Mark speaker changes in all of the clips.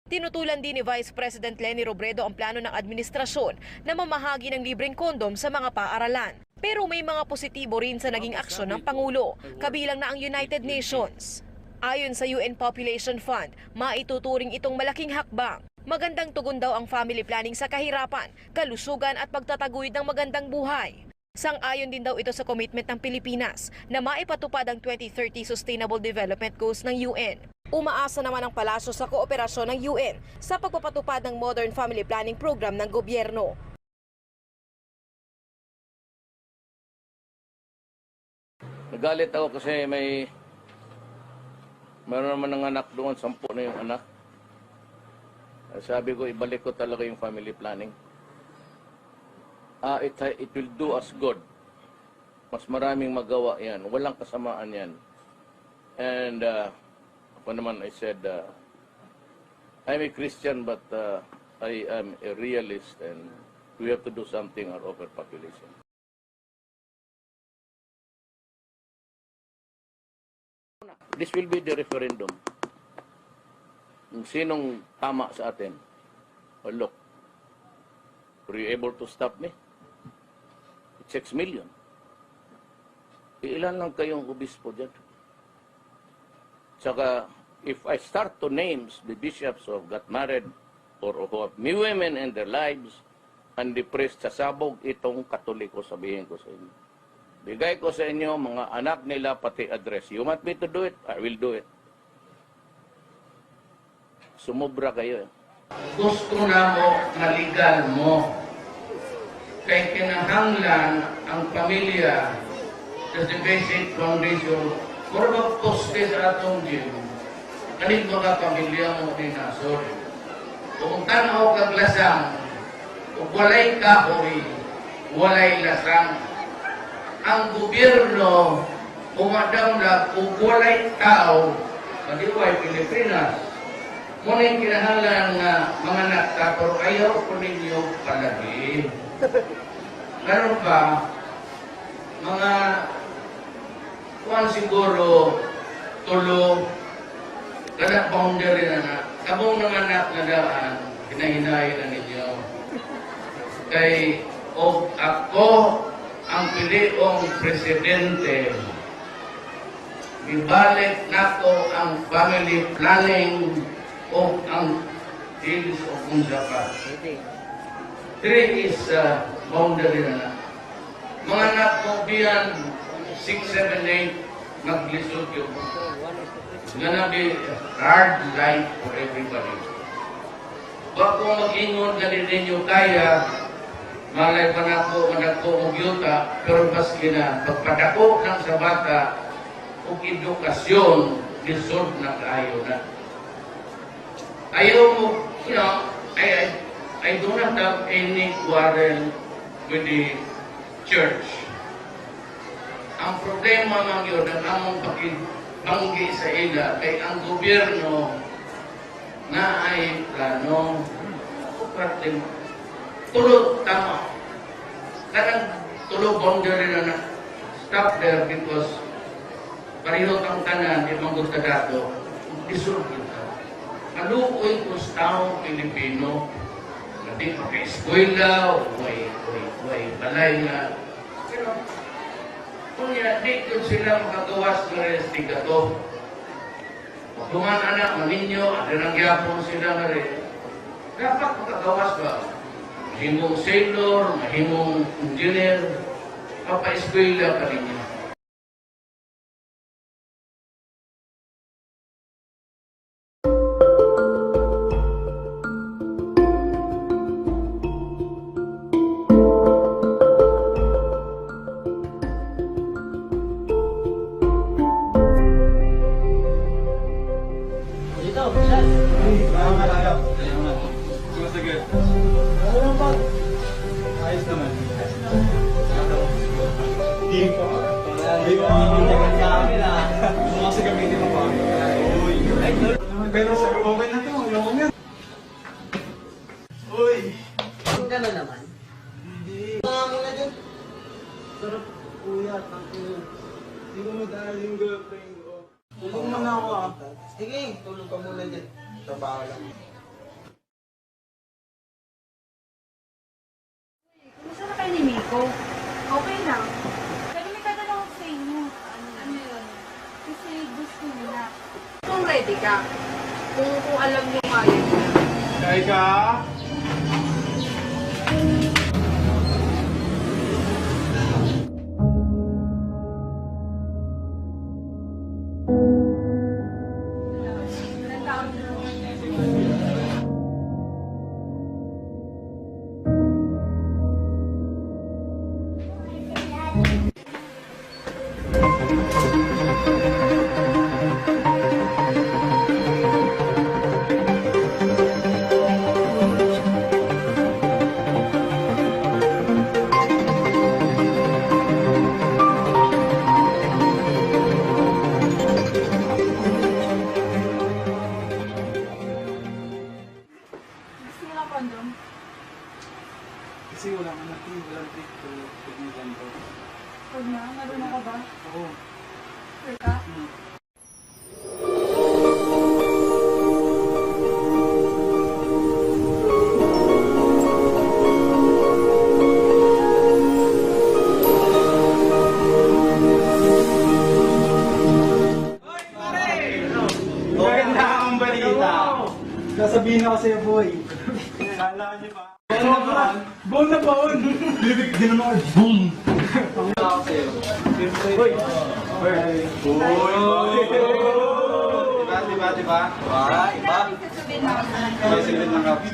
Speaker 1: Tinutulan din ni Vice President Leni Robredo ang plano ng administrasyon na mamahagi ng libreng kondom sa mga paaralan. Pero may mga positibo rin sa naging aksyon ng Pangulo, kabilang na ang United Nations. Ayon sa UN Population Fund, maituturing itong malaking hakbang. Magandang tugon daw ang family planning sa kahirapan, kalusugan at pagtataguyod ng magandang buhay. Sang-ayon din daw ito sa commitment ng Pilipinas na maipatupad ang 2030 Sustainable Development Goals ng UN. Umaasa naman ang palasyo sa kooperasyon ng UN sa pagpapatupad ng Modern Family Planning Program ng gobyerno.
Speaker 2: Nagalit ako kasi mayroon naman ng anak doon, 10 na yung anak. Sabi ko, ibalik ko talaga yung family planning. It will do us good. Mas maraming magawa yan. Walang kasamaan yan. And ako naman, I said, I'm a Christian but I am a realist and we have to do something on overpopulation. This will be the referendum. Kung sinong tama sa atin. Oh, look, were you able to stop me? It's 6 million. Ilan lang kayong obispo dyan? Tsaka, if I start to name the bishops who have got married or who have women in their lives and the priest, sasabog itong Katoliko, sabihin ko sa inyo. Bigay ko sa inyo, mga anak nila, pati address. You want me to do it? I will do it. Sumubra kayo.
Speaker 3: Gusto na mo, maligal mo. Kay kinahanglan ang pamilya as the basic foundation for magposte sa atong Diyo. Kanit mga pamilya mo ni Nasor. Kung tanaw kaglasang, kung walay kahoy, walay lasang. Ang gobyerno, umadaw na kung walay tao, madiway Pilipinas. Ngunit kinahanglan nga mga nakta, pero ayaw ko ninyo palagi. Meron ba, mga kuwan siguro, tulo, kada boundary na kabong ng anak na daan, hinahinayin na ninyo. Kay, o ako, ang piliong presidente, ibalik nako ang family planning o ang deals o kundaka. 3 is boundary na. Mga anak ko biyan 6, 7, 8 maglisod yun. It's gonna be hard life for everybody. Wag kung mag-ingon ganin ninyo kaya, malay pa na ako, managko og yuta, pero paski na, pagpadako ng sa bata, o edukasyon, lisod na kaayo na. Ayaw mo, you know, I do not have any quarrel with the church. Ang problema man yun, ang among pakibanggi sa ila, kay ang gobyerno na ay plano, o parte mo, tulog tama. Karang tulog boundary na stop there because pareho kang tanan, di manggusta dato, disur kita. Malukoy kus tao Pilipino, hindi maka-eskwela, way balay nga. Pero, kung yan, di kung sila makagawas ng restigato, duman anak, maninyo, ada nang yapon sila na rin, dapat makagawas ba? Mahimong sailor, mahimong engineer, papa-eskwela pa rin niya.
Speaker 4: Ayos naman. Hindi po. Hindi po. Hindi sa amin ah. Gusto kasi gamitin mo pa. Uy. Pero okay na to. Ayoko nga. Uy.
Speaker 5: Ang gano'n naman.
Speaker 4: Hindi.
Speaker 5: Mga muna dyan.
Speaker 4: Sarap kuya. Hindi ko madahal yung girlfriend ko. Tulog mo na ako ah.
Speaker 5: Sige, tulog ka muna dyan. Trabaho lang.
Speaker 6: ko. Okay lang. Pero may tatanong ako sa inyo. Ano yun? Kasi gusto mo na. Kung ready ka. Kung alam nyo kaya nyo.
Speaker 4: Kaya ka?
Speaker 6: Gusto mo ng condom?
Speaker 4: Kasi wala ka natin, walang take to pag-ilan ko.
Speaker 6: Huwag na. Marunong ka ba?
Speaker 4: Oo.
Speaker 6: Sure ka?
Speaker 4: Maganda akong balita. Sasabihin ako sa'yo, boy. Kala niyo ba? Baon na baon! Bibig din naman ako. Boom! Ang ako sa'yo. Boy! Diba?
Speaker 6: Iba? Sasabihin mo ako.
Speaker 4: Sasabihin ng kaps.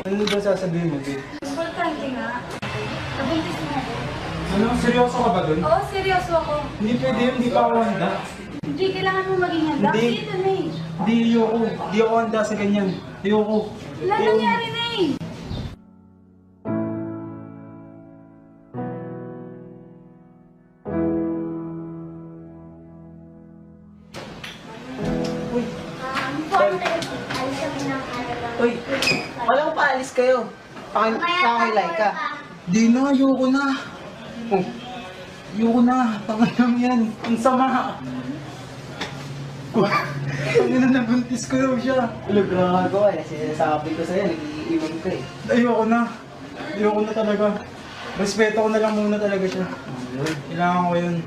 Speaker 4: Ano ba sasabihin mo, babe?
Speaker 6: Importante nga. Nabuntis mo ako.
Speaker 4: Ano? Seryoso ka ba dun?
Speaker 6: Oo, seryoso ako.
Speaker 4: Hindi pwede yun, hindi pa ako handa.
Speaker 6: Hindi kailangan mo maging handa.
Speaker 4: Hindi.
Speaker 6: Kasi ito na eh.
Speaker 4: Hindi, ayoko. Hindi ako handa sa ganyan. Ayoko.
Speaker 6: Wala nangyari na eh.
Speaker 5: Uy, walang paalis kayo. Pakilay ka.
Speaker 4: Di na, ayoko na. Oh, ayoko na. Pangalang yan. Ang sama. Ang ina, nabuntis ko daw siya.
Speaker 5: Ano ginagawa eh? Sinasabi ko sa'yo, nag-iiwan ka eh.
Speaker 4: Ayoko na. Ayoko na talaga. Respeto ko na lang muna talaga siya. Kailangan ko yun.